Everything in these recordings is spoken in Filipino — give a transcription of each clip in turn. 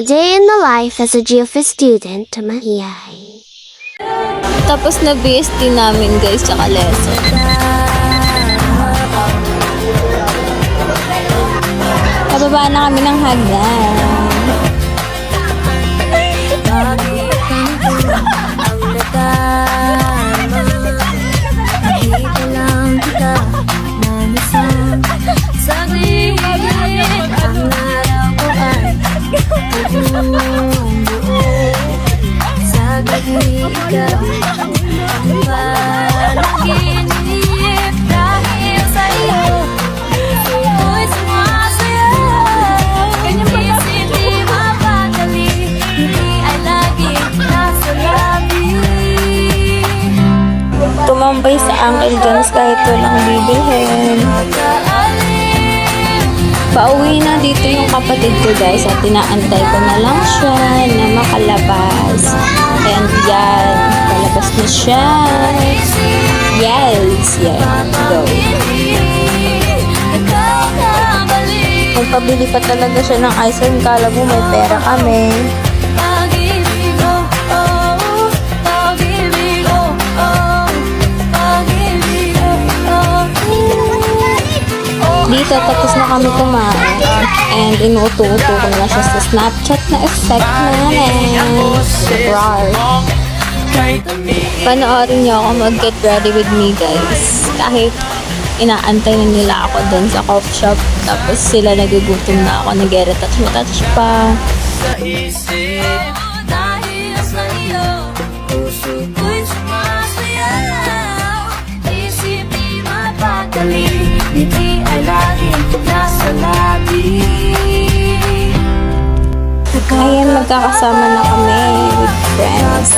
A day in the life as a geophy student, mahiyay. Tapos na BST namin guys, tsaka lesson. Pababa na kami ng hagdan. Tumambay sa Uncle John's kahit walang bibilhin. Pauwi na dito yung kapatid ko guys at tinaantay ko na lang siya na makalabas. And yan, palabas na siya. Yes, yeah, go. Magpabili pa talaga siya ng ice cream. Kala mo may pera kami. Dito, tapos na kami kumain. And inuuto-uto ko na siya sa Snapchat na effect namin. Rar. Panoorin niyo ako mag-get ready with me, guys. Kahit inaantay na nila ako doon sa coffee shop. Tapos sila nagugutom na ako. Nag-retouch pa. Sa isip dahil sa iyo, puso ko'y sumasayaw. Isip di mapakali, ngiti ay laging nasa labi. Ngayon magkakasama na kami with friends.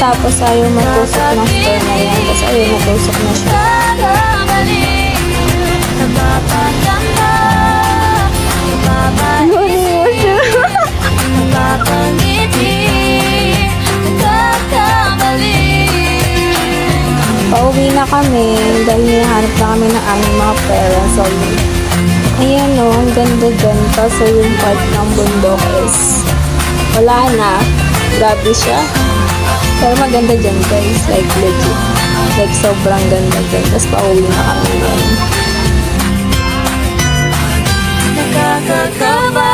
Tapos ayaw matusok ng store na yan. Tapos ayaw matusok na siya. Pauwi na kami dahil hinahanap na kami ng aming mga parents. So, ayan o, ang ganda-ganda. Kaso yung part ng bundok is wala na. Grabe siya. Pero maganda dyan guys. Like legit. Like sobrang ganda dyan. Tapos pauwi na kami ngayon. Nakakakaba,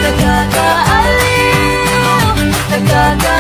nakakaaliw, nakaka